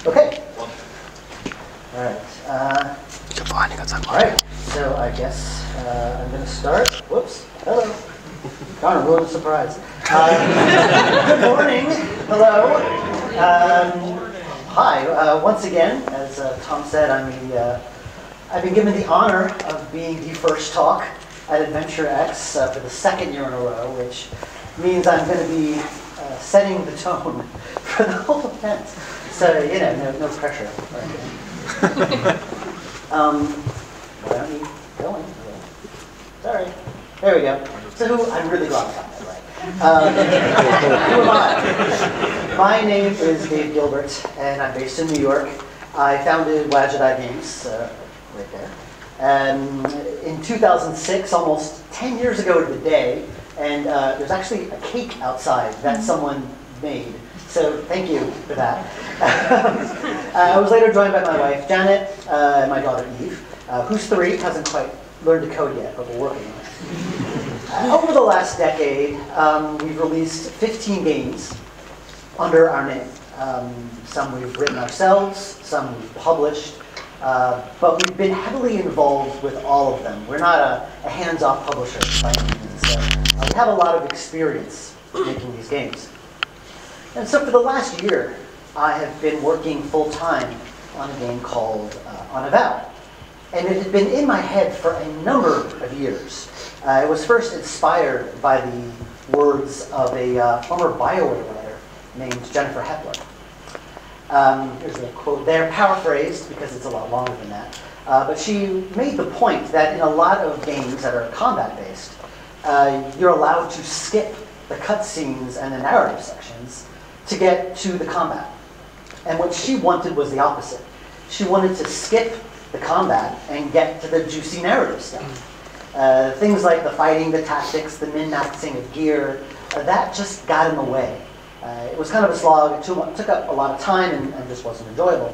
Okay. All right. All right. So I guess I'm going to start. Whoops. Hello. Darn, I ruined the surprise. Good morning. Hello. Hi. Once again, as Tom said, I've been given the honor of being the first talk at AdventureX for the second year in a row, which means I'm going to be setting the tone for the whole event. So, you know, no pressure. Why don't you go in? Sorry. There we go. So I'm really glad I got that right. Who am I? My name is Gilbert, and I'm based in New York. I founded Wadjet Eye Games, right there. In 2006, almost 10 years ago to the day, and there's actually a cake outside that someone made. So thank you for that. I was later joined by my wife, Janet, and my daughter, Eve, who's 3, hasn't quite learned to code yet, but we're working on it. Over the last decade, we've released 15 games under our name. Some we've written ourselves, some we've published, but we've been heavily involved with all of them. We're not a hands-off publisher by any means, so we have a lot of experience making these games. And so for the last year, I have been working full-time on a game called Unavowed. And it had been in my head for a number of years. It was first inspired by the words of a former BioWare writer named Jennifer Hepler. Here's a quote there, paraphrased because it's a lot longer than that. But she made the point that in a lot of games that are combat-based, you're allowed to skip the cutscenes and the narrative sections to get to the combat. And what she wanted was the opposite. She wanted to skip the combat and get to the juicy narrative stuff. Things like the fighting, the tactics, the min-maxing of gear, that just got in the way. It was kind of a slog, it took up a lot of time and just wasn't enjoyable.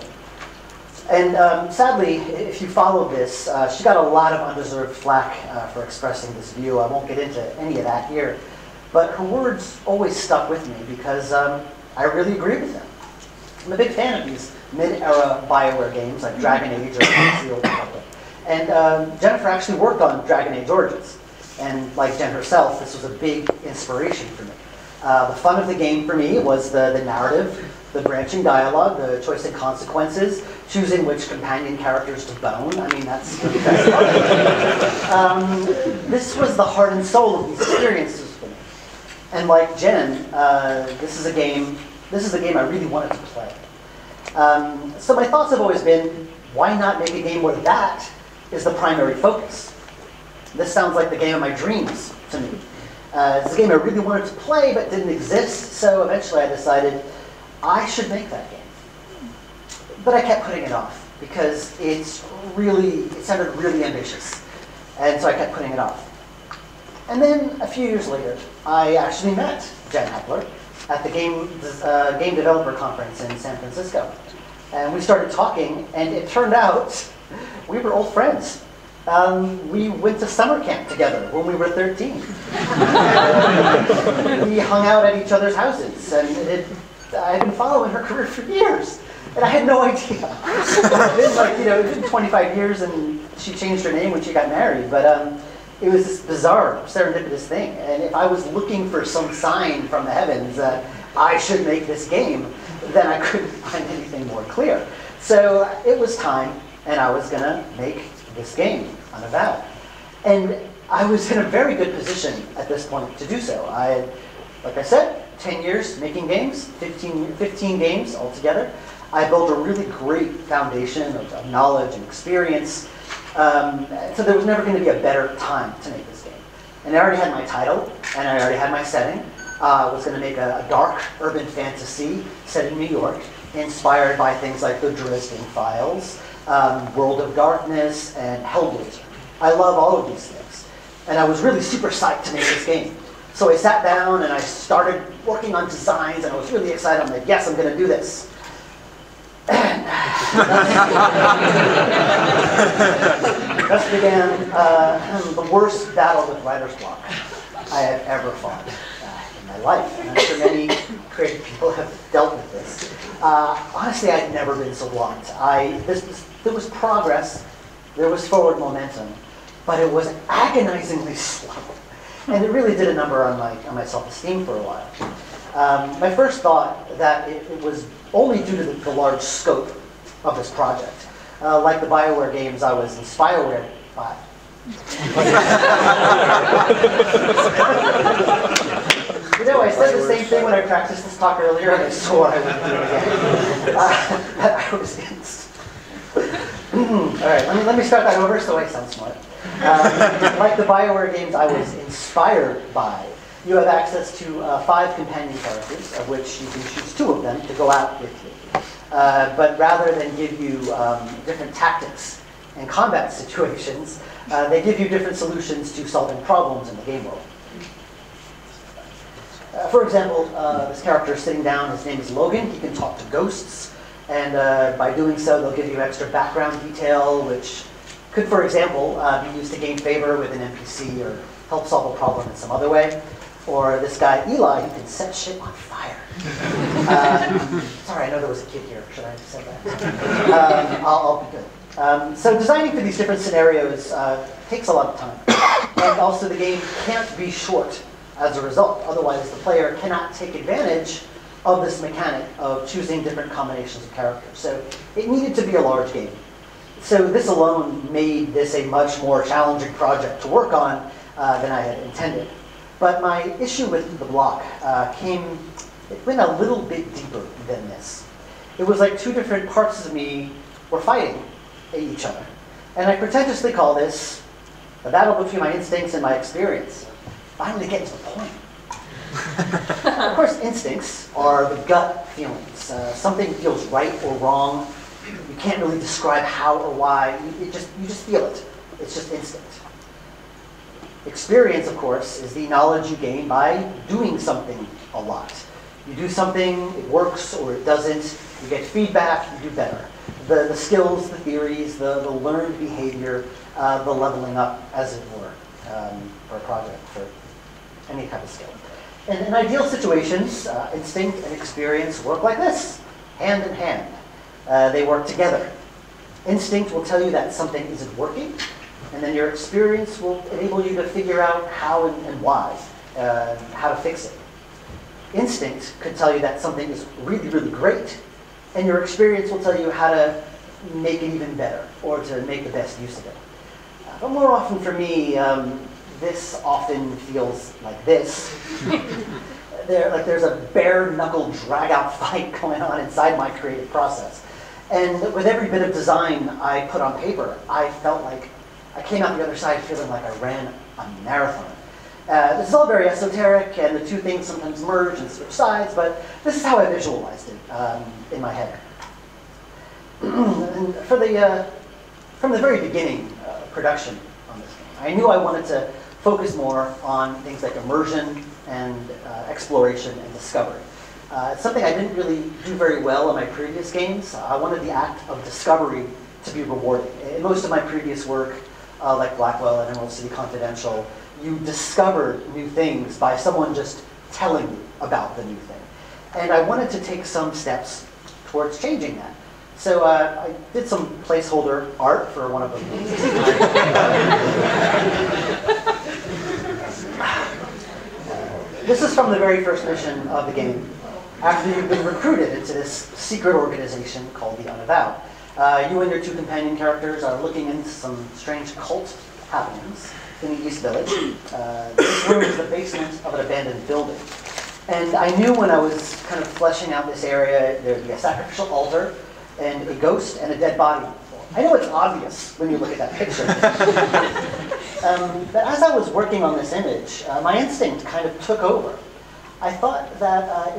And sadly, if you follow this, she got a lot of undeserved flack for expressing this view. I won't get into any of that here. But her words always stuck with me because I really agree with them. I'm a big fan of these mid-era BioWare games like Dragon Age or the Old Republic. And Jennifer actually worked on Dragon Age Origins. And like Jen herself, this was a big inspiration for me. The fun of the game for me was the narrative, the branching dialogue, the choice and consequences, choosing which companion characters to bone. I mean, that's really fun. This was the heart and soul of these experiences for me. And like Jen, this is a game I really wanted to play. So my thoughts have always been, why not make a game where that is the primary focus? This sounds like the game of my dreams to me. It's a game I really wanted to play but didn't exist, so eventually I decided I should make that game. But I kept putting it off because it sounded really ambitious. And so I kept putting it off. And then a few years later, I actually met Jen Hepler at the game developer conference in San Francisco. And we started talking, and it turned out we were old friends. We went to summer camp together when we were 13. We hung out at each other's houses, and I had been following her career for years, and I had no idea. It's been 25 years, and she changed her name when she got married, but it was this bizarre, serendipitous thing. And if I was looking for some sign from the heavens that I should make this game, then I couldn't find anything more clear. So it was time, and I was going to make this game, Unavowed. And I was in a very good position at this point to do so. I had, like I said, 10 years making games, 15 games altogether. I built a really great foundation of knowledge and experience. So there was never going to be a better time to make this game. And I already had my title, and I already had my setting. I was going to make a dark urban fantasy set in New York, inspired by things like the Dresden Files, World of Darkness, and Hellblazer. I love all of these things. And I was really super psyched to make this game. So I sat down and I started working on designs, and I was really excited. I'm like, yes, I'm going to do this. Thus began the worst battle with writer's block I have ever fought in my life. And I'm sure many creative people have dealt with this. Honestly, I'd never been so blocked. There was progress, there was forward momentum, but it was agonizingly slow. And it really did a number on my self-esteem for a while. My first thought that it was only due to the large scope of this project. Like the BioWare games, I was inspired by. You know, I said the same thing when I practiced this talk earlier, and I swore I wouldn't do it again. I was All right, let me start that over so I sound smart. Like the BioWare games I was inspired by, you have access to 5 companion characters, of which you can choose 2 of them to go out with you. But rather than give you different tactics and combat situations, they give you different solutions to solving problems in the game world. For example, this character is sitting down, his name is Logan. He can talk to ghosts, and by doing so, they'll give you extra background detail, which could, for example, be used to gain favor with an NPC or help solve a problem in some other way. Or this guy, Eli, who can set shit on fire. Sorry, I know there was a kid here. Should I have said that? I'll be good. So designing for these different scenarios takes a lot of time. And also the game can't be short as a result. Otherwise, the player cannot take advantage of this mechanic of choosing different combinations of characters. So it needed to be a large game. So this alone made this a much more challenging project to work on than I had intended. But my issue with the block it went a little bit deeper than this. It was like 2 different parts of me were fighting each other. And I pretentiously call this the battle between my instincts and my experience. Finally getting to the point. Of course, instincts are the gut feelings. Something feels right or wrong. You can't really describe how or why. You just feel it. It's just instinct. Experience, of course, is the knowledge you gain by doing something a lot. You do something, it works or it doesn't, you get feedback, you do better. The skills, the theories, the learned behavior, the leveling up, as it were, for a project, for any type of skill. And in ideal situations, instinct and experience work like this, hand in hand. They work together. Instinct will tell you that something isn't working, and then your experience will enable you to figure out how and why, how to fix it. Instinct could tell you that something is really, really great, and your experience will tell you how to make it even better, or to make the best use of it. But more often for me, this often feels like this. There's a bare-knuckle drag-out fight going on inside my creative process. And with every bit of design I put on paper, I felt like I came out the other side feeling like I ran a marathon. This is all very esoteric, and the 2 things sometimes merge and switch sides, but this is how I visualized it in my head. And from the very beginning of production on this game, I knew I wanted to focus more on things like immersion and exploration and discovery. It's something I didn't really do very well in my previous games. I wanted the act of discovery to be rewarding. In most of my previous work, like Blackwell and Emerald City Confidential, you discovered new things by someone just telling you about the new thing. And I wanted to take some steps towards changing that. So I did some placeholder art for one of them. This is from the very first mission of the game, after you've been recruited into this secret organization called the Unavowed. You and your 2 companion characters are looking into some strange cult happenings in the East Village. This room is the basement of an abandoned building. And I knew when I was kind of fleshing out this area, there'd be a sacrificial altar, and a ghost, and a dead body. I know it's obvious when you look at that picture. But as I was working on this image, my instinct kind of took over. I thought that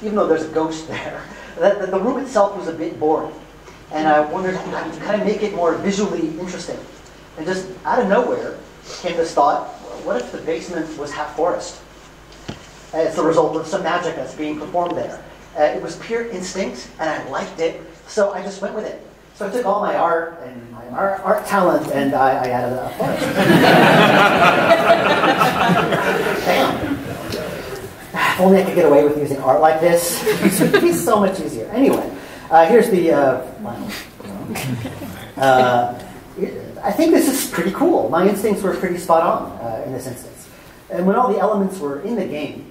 even though there's a ghost there, that the room itself was a bit boring. And I wondered if I could kind of make it more visually interesting. And just out of nowhere came this thought, what if the basement was half forest? It's the result of some magic that's being performed there. It was pure instinct, and I liked it, so I just went with it. So I took all my art and my art talent, and I added a forest. Damn. If only I could get away with using art like this. It would be so much easier. Anyway, here's the final. I think this is pretty cool. My instincts were pretty spot on in this instance. And when all the elements were in the game,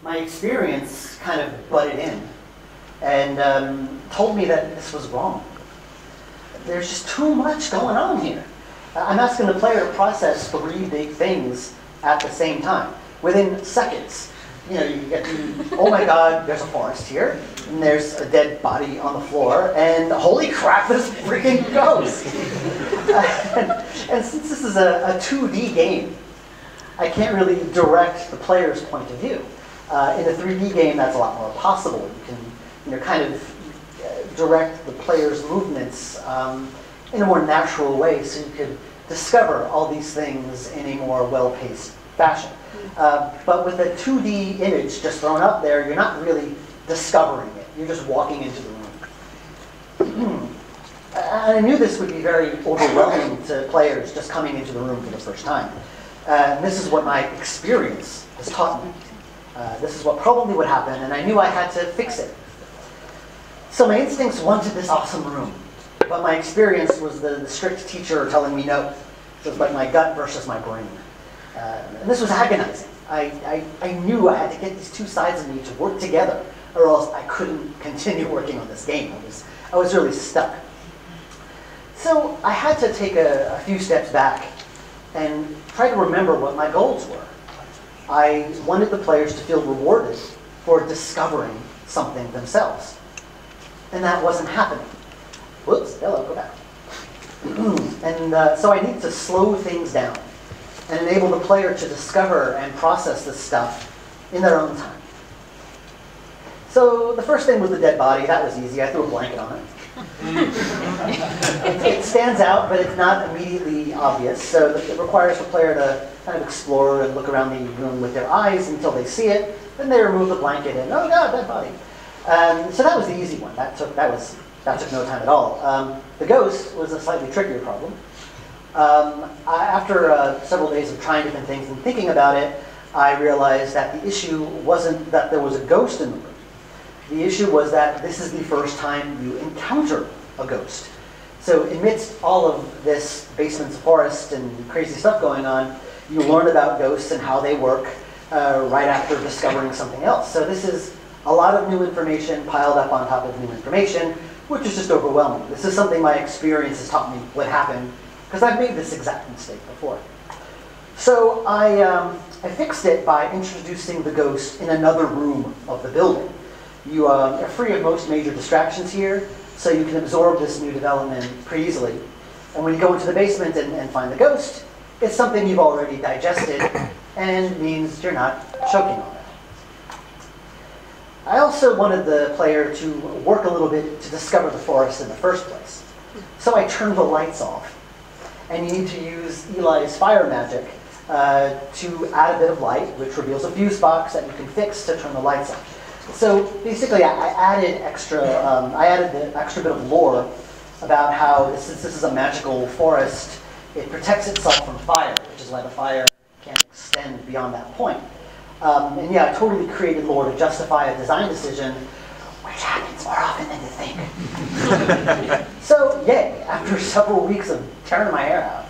my experience kind of butted in and told me that this was wrong. There's just too much going on here. I'm asking the player to process 3 big things at the same time, within seconds. You know, you get to, oh my God, there's a forest here, and there's a dead body on the floor, and holy crap, there's a freaking ghost. And since this is a 2D game, I can't really direct the player's point of view. In a 3D game, that's a lot more possible. You can, kind of direct the player's movements in a more natural way, so you could discover all these things in a more well-paced fashion. But with a 2D image just thrown up there, you're not really discovering it. You're just walking into the room. I knew this would be very overwhelming to players just coming into the room for the first time. And this is what my experience has taught me. This is what probably would happen, and I knew I had to fix it. So my instincts wanted this awesome room, but my experience was the strict teacher telling me no. It was like my gut versus my brain. And this was agonizing. I knew I had to get these two sides of me to work together, or else I couldn't continue working on this game. I was really stuck. So I had to take a few steps back and try to remember what my goals were. I wanted the players to feel rewarded for discovering something themselves. And that wasn't happening. Whoops, hello, go back. And so I need to slow things down and enable the player to discover and process this stuff in their own time. So the first thing was the dead body. That was easy. I threw a blanket on it. It stands out, but it's not immediately obvious. So it requires the player to kind of explore and look around the room with their eyes until they see it. Then they remove the blanket and, oh God, dead body. So that was the easy one. That took no time at all. The ghost was a slightly trickier problem. After several days of trying different things and thinking about it, I realized that the issue wasn't that there was a ghost in the room. The issue was that this is the first time you encounter a ghost. So amidst all of this basement forest and crazy stuff going on, you learn about ghosts and how they work right after discovering something else. So this is a lot of new information piled up on top of new information, which is just overwhelming. This is something my experience has taught me would happen, because I've made this exact mistake before. So I fixed it by introducing the ghost in another room of the building. You are free of most major distractions here, so you can absorb this new development pretty easily. And when you go into the basement and find the ghost, it's something you've already digested and means you're not choking on it. I also wanted the player to work a little bit to discover the forest in the first place. So I turned the lights off. And you need to use Eli's fire magic to add a bit of light, which reveals a fuse box that you can fix to turn the lights on. So basically, I added the extra bit of lore about how, since this is a magical forest, it protects itself from fire, which is why the fire can't extend beyond that point. And yeah, I totally created lore to justify a design decision, which happens more often than you think. So, yay, after several weeks of tearing my hair out,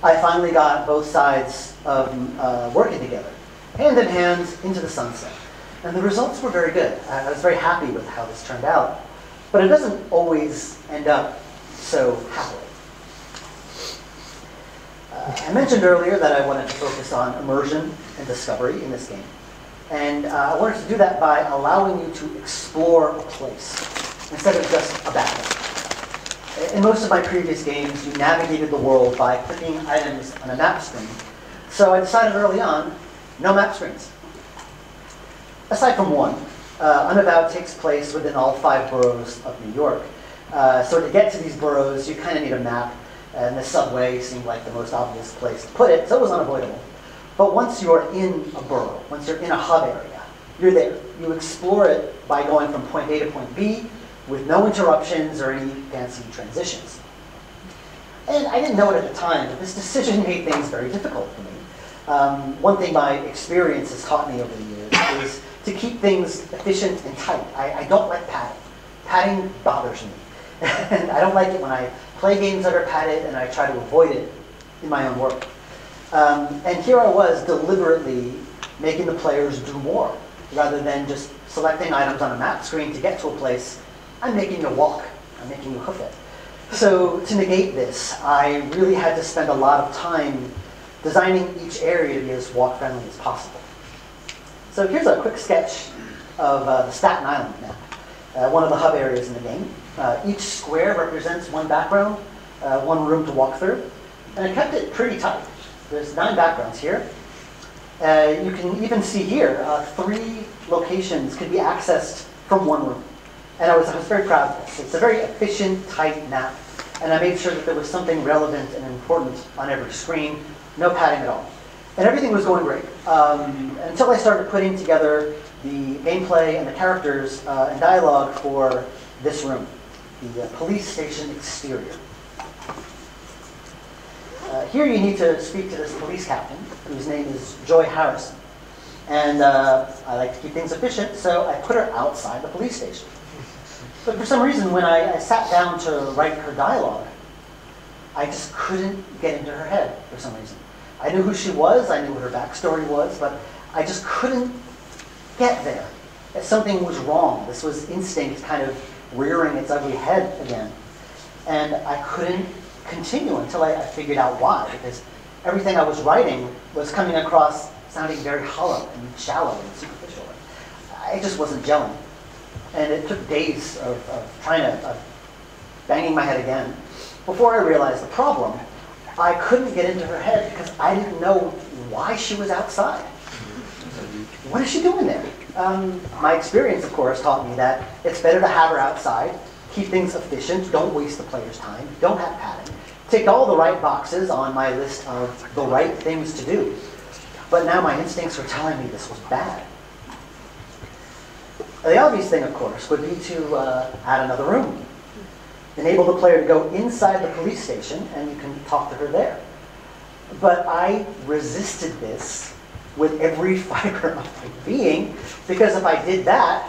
I finally got both sides of working together, hand in hand, into the sunset. And the results were very good. I was very happy with how this turned out. But it doesn't always end up so happily. I mentioned earlier that I wanted to focus on immersion and discovery in this game. And I wanted to do that by allowing you to explore a place instead of just a battle. In most of my previous games, you navigated the world by clicking items on a map screen. So I decided early on, no map screens. Aside from one, Unavowed takes place within all 5 boroughs of New York. So to get to these boroughs, you kind of need a map, and the subway seemed like the most obvious place to put it, so it was unavoidable. But once you're in a borough, once you're in a hub area, you're there. You explore it by going from point A to point B with no interruptions or any fancy transitions. And I didn't know it at the time, but this decision made things very difficult for me. One thing my experience has taught me over the years is to keep things efficient and tight. I don't like padding. Padding bothers me. And I don't like it when I play games that are padded, and I try to avoid it in my own work. And here I was deliberately making the players do more. Rather than just selecting items on a map screen to get to a place, I'm making you walk. I'm making you hoof it. So to negate this, I really had to spend a lot of time designing each area to be as walk-friendly as possible. So here's a quick sketch of the Staten Island map, one of the hub areas in the game. Each square represents one background, one room to walk through, and I kept it pretty tight. There's 9 backgrounds here. You can even see here, 3 locations could be accessed from one room. And I was very proud of this. It's a very efficient, tight map, and I made sure that there was something relevant and important on every screen, no padding at all. And everything was going great, until I started putting together the gameplay and the characters and dialogue for this room, the police station exterior. Here you need to speak to this police captain, whose name is Joy Harrison. And I like to keep things efficient, so I put her outside the police station. But for some reason, when I sat down to write her dialogue, I just couldn't get into her head for some reason. I knew who she was, I knew what her backstory was, but I just couldn't get there. Something was wrong. This was instinct kind of rearing its ugly head again. And I couldn't continue until I figured out why, because everything I was writing was coming across sounding very hollow and shallow and superficial. I just wasn't gelling. And it took days of trying to, banging my head again, before I realized the problem. I couldn't get into her head because I didn't know why she was outside. What is she doing there? My experience, of course, taught me that it's better to have her outside, keep things efficient, don't waste the player's time, don't have padding, tick all the right boxes on my list of the right things to do. But now my instincts were telling me this was bad. The obvious thing, of course, would be to add another room. Enable the player to go inside the police station, and you can talk to her there. But I resisted this with every fiber of my being, because if I did that,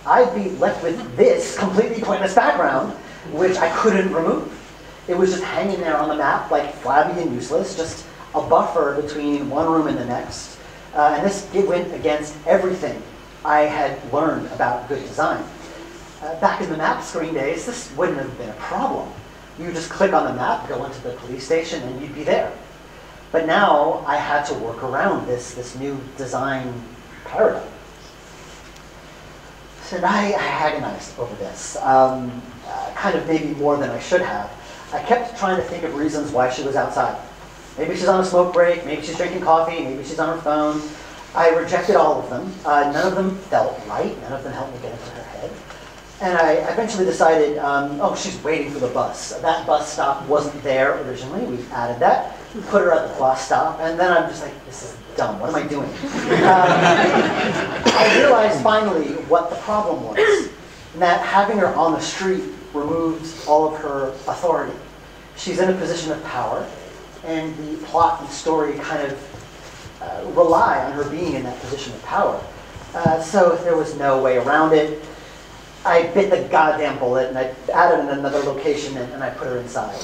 I'd be left with this completely pointless background, which I couldn't remove. It was just hanging there on the map, like flabby and useless, just a buffer between one room and the next. And it went against everything I had learned about good design. Back in the map screen days, this wouldn't have been a problem. You just click on the map, go into the police station, and you'd be there. But now I had to work around this new design paradigm. And I agonized over this, kind of maybe more than I should have. I kept trying to think of reasons why she was outside. Maybe she's on a smoke break, maybe she's drinking coffee, maybe she's on her phone. I rejected all of them. None of them felt right. None of them helped me get into her head. And I eventually decided, oh, she's waiting for the bus. That bus stop wasn't there originally. We added that, put her at the bus stop, and then I'm just like, this is dumb. What am I doing? I realized finally what the problem was, and that having her on the street removes all of her authority. She's in a position of power, and the plot and story kind of rely on her being in that position of power. So there was no way around it. I bit the goddamn bullet, and I added another location, and I put her inside.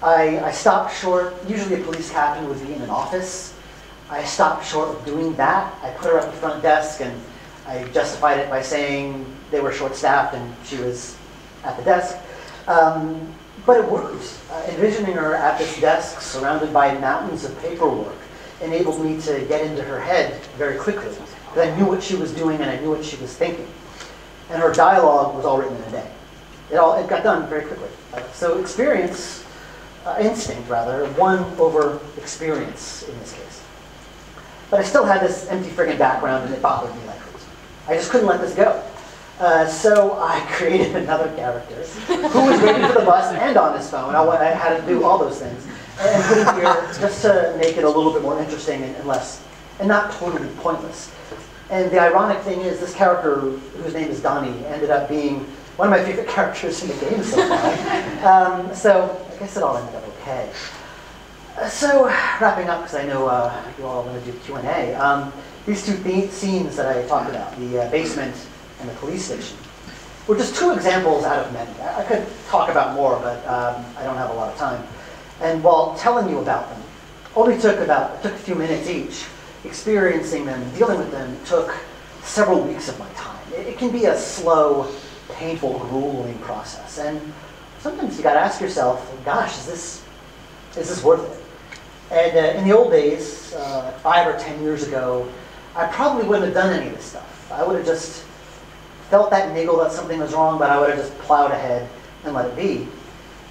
I stopped short. Usually a police captain would be in an office. I stopped short of doing that. I put her at the front desk, and I justified it by saying they were short-staffed and she was at the desk. But it worked. Envisioning her at this desk, surrounded by mountains of paperwork, enabled me to get into her head very quickly. Because I knew what she was doing and I knew what she was thinking. And her dialogue was all written in a day. It got done very quickly. So experience, instinct rather, won over experience in this case. But I still had this empty friggin' background, and it bothered me like crazy. I just couldn't let this go. So I created another character who was waiting for the bus and on his phone. I had to do all those things. and put it here just to make it a little bit more interesting and less, and not totally pointless. And the ironic thing is, this character, whose name is Donnie, ended up being one of my favorite characters in the game so far. So I guess it all ended up okay. So wrapping up, because I know you all want to do Q&A. These two scenes that I talked about, the basement and the police station, were just two examples out of many. I could talk about more, but I don't have a lot of time. And while telling you about them, only took a few minutes each. Experiencing them, dealing with them, took several weeks of my time. It can be a slow, painful, grueling process. And sometimes you got to ask yourself, gosh, is this worth it? And in the old days, 5 or 10 years ago, I probably wouldn't have done any of this stuff. I would have just felt that niggle that something was wrong, but I would have just plowed ahead and let it be.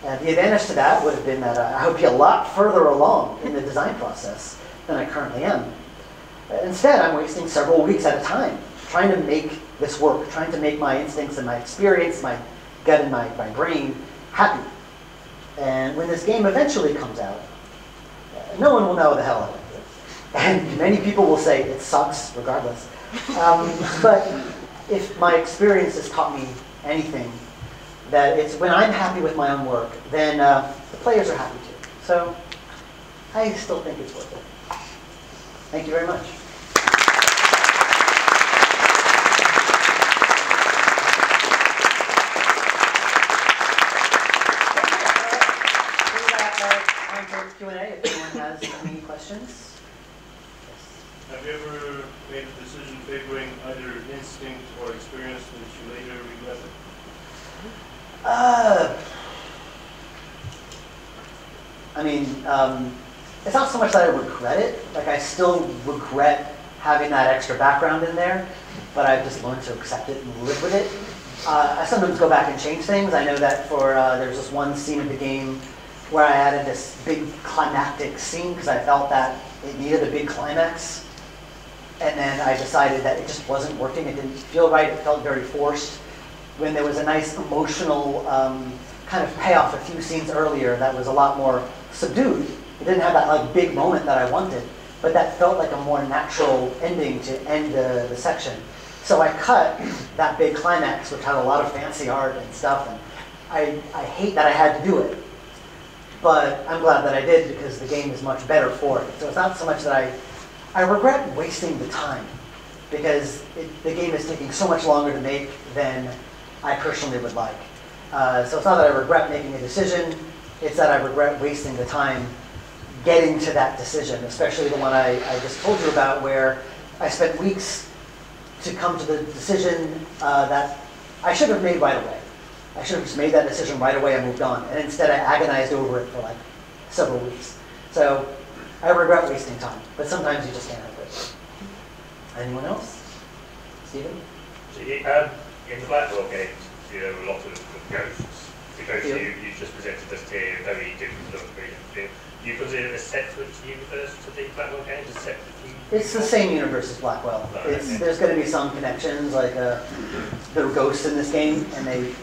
And the advantage to that would have been that I would be a lot further along in the design process than I currently am. Instead, I'm wasting several weeks at a time trying to make this work, trying to make my instincts and my experience, my gut and my brain happy. And when this game eventually comes out, no one will know the hell I liked it. And many people will say it sucks regardless. But if my experience has taught me anything, that it's when I'm happy with my own work, then the players are happy too. So I still think it's worth it. Thank you very much. Time for Q&A if anyone has any questions. Have you ever made a decision favoring either instinct or experience which you later regretted? I mean, it's not so much that I regret it. Like, I still regret having that extra background in there, but I've just learned to accept it and live with it. I sometimes go back and change things. I know that for there's this one scene of the game where I added this big climactic scene because I felt that it needed a big climax. And then I decided that it just wasn't working. It didn't feel right. It felt very forced. When there was a nice emotional kind of payoff a few scenes earlier that was a lot more subdued. It didn't have that like big moment that I wanted, but that felt like a more natural ending to end the section. So I cut that big climax, which had a lot of fancy art and stuff, and I hate that I had to do it. But I'm glad that I did because the game is much better for it. So it's not so much that I regret wasting the time because the game is taking so much longer to make than I personally would like. So it's not that I regret making a decision, it's that I regret wasting the time getting to that decision, especially the one I just told you about where I spent weeks to come to the decision that I should have made right away. I should have just made that decision right away and moved on. And instead I agonized over it for like several weeks. So I regret wasting time, but sometimes you just can't help it. Anyone else? Stephen? So in the Blackwell games, you have a lot of ghosts. The ghosts you just presented us here, very different look, very different feel. Do you consider it a separate universe to the Blackwell games? A separate universe? It's the same universe as Blackwell. There's going to be some connections, like there are ghosts in this game, and they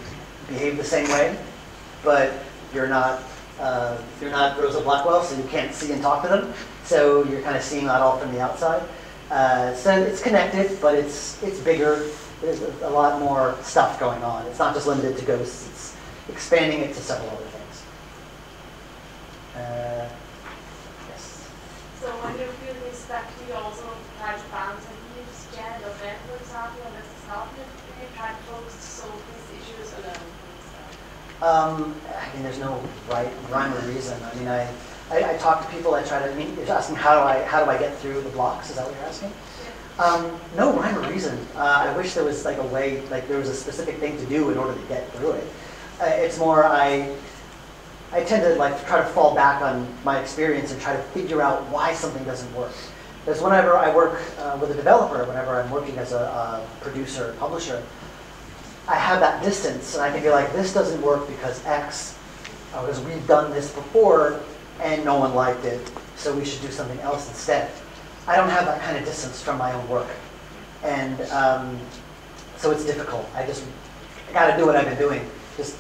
behave the same way, but you're not Rosa Blackwell, so you can't see and talk to them. So you're kind of seeing that all from the outside. So it's connected, but it's bigger. There's a lot more stuff going on. It's not just limited to ghosts. It's expanding it to several other things. Yes. So when you're feeling stuck, do you also try to balance and use Jen or Ben, for example, and this is helping you try to focus to solve these issues alone? I mean, there's no rhyme or reason. I mean, I talk to people. I try to. I mean, you're asking how do I get through the blocks? Is that what you're asking? No rhyme or reason. I wish there was like a way, like there was a specific thing to do in order to get through it. It's more I tend to like try to fall back on my experience and try to figure out why something doesn't work. Because whenever I work with a developer, whenever I'm working as a producer or publisher, I have that distance and I can be like, this doesn't work because X, because we've done this before and no one liked it, so we should do something else instead. I don't have that kind of distance from my own work. And so it's difficult. I got to do what I've been doing. Just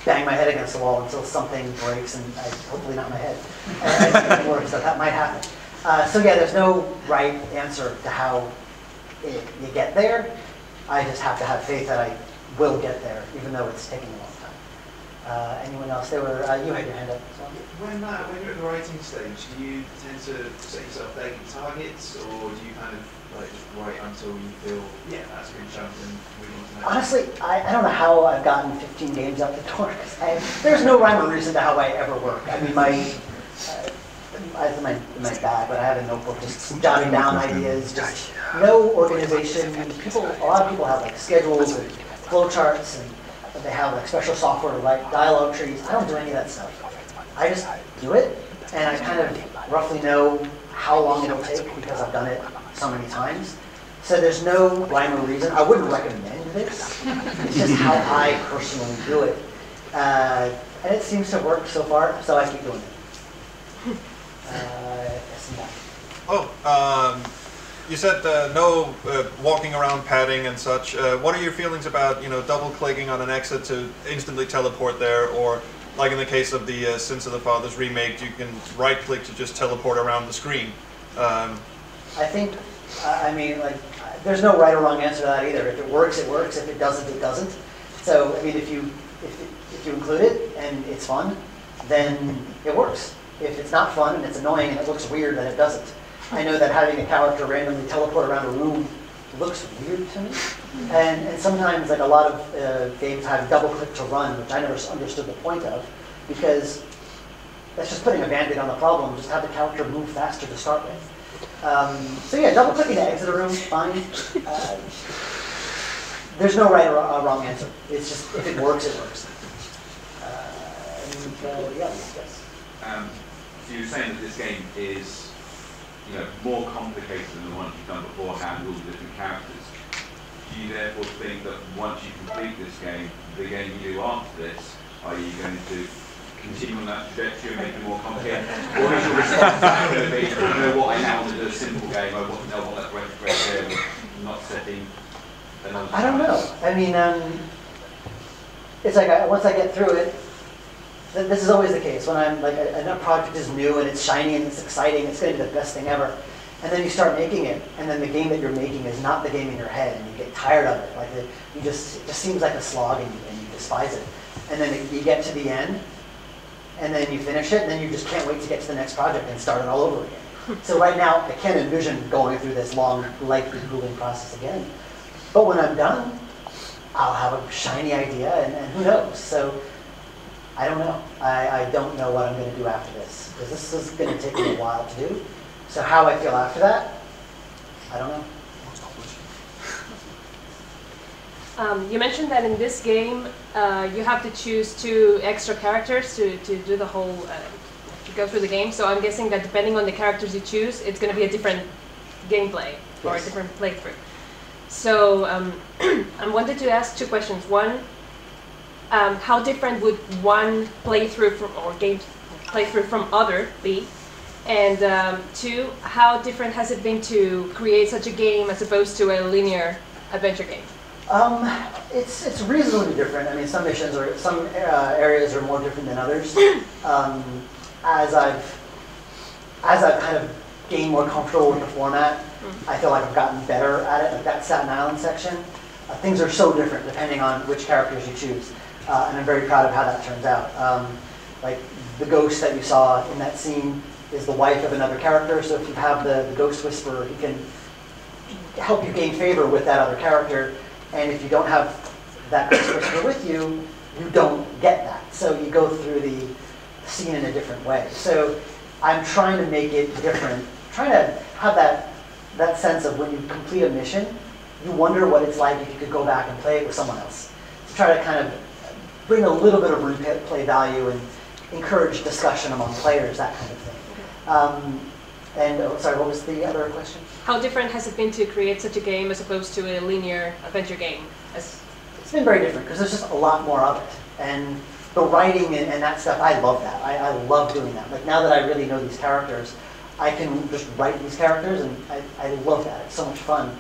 bang my head against the wall until something breaks, and hopefully not my head, and it works, so that might happen. So yeah, there's no right answer to how you get there. I just have to have faith that I will get there, even though it's taking a long time. Anyone else? You had your hand up. So. When you're at the writing stage, do you tend to set yourself daily targets, or do you kind of like just write until you feel, yeah, that's a good chunk and move on to the next? Honestly, I don't know how I've gotten 15 games out the door. There's no rhyme or reason to how I ever work. I mean, it's in my bag, but I have a notebook just jotting down ideas. Just no organization. A lot of people have like schedules and flowcharts, and they have like special software to write dialogue trees. I don't do any of that stuff. I just do it, and I kind of roughly know how long it'll take because I've done it so many times. So there's no rhyme or reason. I wouldn't recommend this. It's just how I personally do it. And it seems to work so far, so I keep doing it. You said no walking around padding and such. What are your feelings about double-clicking on an exit to instantly teleport there, or like in the case of the Sins of the Fathers remake, you can right-click to just teleport around the screen? I think, there's no right or wrong answer to that either. If it works, it works. If it doesn't, it doesn't. So, I mean, if you include it and it's fun, then it works. If it's not fun and it's annoying and it looks weird, then it doesn't. I know that having a character randomly teleport around a room looks weird to me. And sometimes, like a lot of games have double-click to run, which I never understood the point of, because that's just putting a band-aid on the problem. Just have the character move faster to start with. So yeah, double-clicking to exit a room, fine. There's no right or wrong answer. It's just, if it works, it works. Yes. So you're saying that this game is, more complicated than the ones you've done beforehand, all the different characters. Do you therefore think that once you complete this game, the game you do after this, are you going to continue on that trajectory and make it more complicated? Or is your response going to be, you know what, I now want to do a simple game, I want to know what that great game, not setting another I don't know. I mean, it's like once I get through it, this is always the case. When I'm like, a project is new and it's shiny and it's exciting, it's going to be the best thing ever. And then you start making it, and then the game that you're making is not the game in your head, and you get tired of it. Like it just seems like a slog, and you despise it. And then you get to the end, and then you finish it, and then you just can't wait to get to the next project and start it all over again. So right now, I can't envision going through this long, lengthy proving process again. But when I'm done, I'll have a shiny idea, and who knows? So I don't know. I don't know what I'm going to do after this, because this is going to take me a while to do. So how I feel after that, I don't know. You mentioned that in this game, you have to choose 2 extra characters to do the whole, to go through the game. So I'm guessing that depending on the characters you choose, it's going to be a different gameplay or a different playthrough. So I wanted to ask 2 questions. One, how different would one playthrough from other be? And 2, how different has it been to create such a game as opposed to a linear adventure game? It's reasonably different. I mean, some missions or some areas are more different than others. As I've kind of gained more comfortable with the format, I feel like I've gotten better at it. Like that Staten Island section, things are so different depending on which characters you choose, and I'm very proud of how that turns out. Like the ghost that you saw in that scene is the wife of another character, so if you have the Ghost Whisperer, he can help you gain favor with that other character, and if you don't have that Ghost Whisperer with you, you don't get that. So you go through the scene in a different way. So I'm trying to make it different, trying to have that sense of when you complete a mission, you wonder what it's like if you could go back and play it with someone else. To try to kind of bring a little bit of replay value and encourage discussion among players, that kind of thing. Sorry, what was the other question? How different has it been to create such a game as opposed to a linear adventure game? It's been very different because there's just a lot more of it. And the writing and that stuff, I love that. I love doing that. Like now that I really know these characters, I can just write these characters, and I love that. It's so much fun.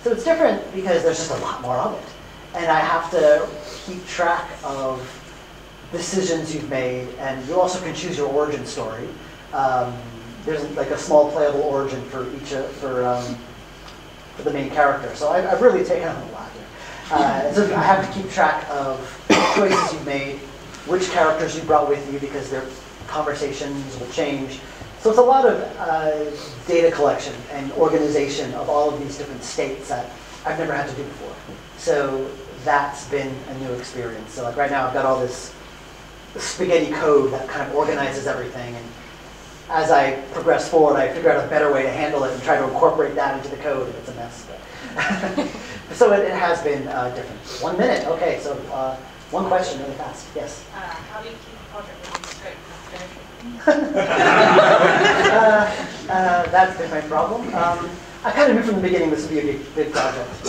So it's different because there's just a lot more of it. And I have to keep track of decisions you've made, and you also can choose your origin story. There's like a small playable origin for each for the main character. So I've really taken on a lot here. So I have to keep track of choices you've made, which characters you brought with you, because their conversations will change. So it's a lot of data collection and organization of all of these different states that I've never had to do before. So that's been a new experience. So like right now I've got all this spaghetti code that kind of organizes everything. And as I progress forward, I figure out a better way to handle it and try to incorporate that into the code, and it's a mess. But so it has been different. 1 minute, okay, so one question really fast, yes? How do you keep a project within scope That's been my problem. I kind of knew from the beginning this would be a big project.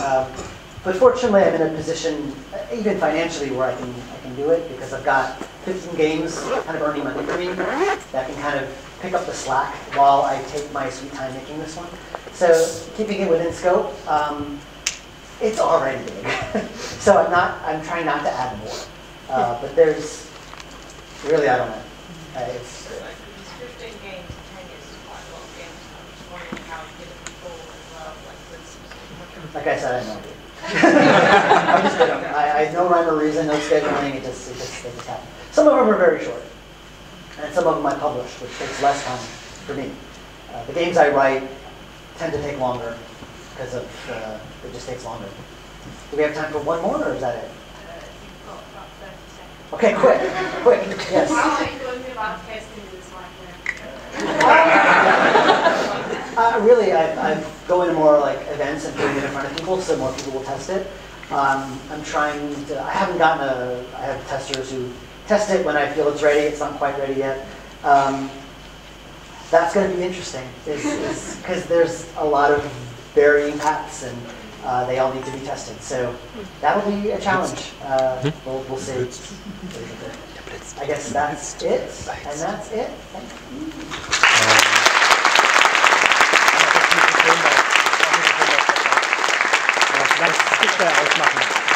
But fortunately, I'm in a position, even financially, where I can do it, because I've got 15 games kind of earning money for me that can kind of pick up the slack while I take my sweet time making this one. So keeping it within scope, it's already big. So I'm trying not to add more. But there's, really, I don't know. It's 15 games, 10 years is quite a lot of games. I'm just wondering how you did it before as well, like with specific. like I said, I have no idea. I just did them. I have no rhyme or reason, no scheduling. They just happen. Some of them are very short, and some of them I publish, which takes less time for me. The games I write tend to take longer because of it just takes longer. Do we have time for one more, or is that it? You've got about 30 seconds. Okay, quick, yes. How are you going about testing this like Really, I go into more like events and putting it in front of people, so more people will test it. I'm trying to. I have testers who test it when I feel it's ready. It's not quite ready yet. That's going to be interesting, because there's a lot of varying paths, and they all need to be tested. So that'll be a challenge. We'll see. I guess that's it, and that's it. Thank you. Ganz dicker ausmachen.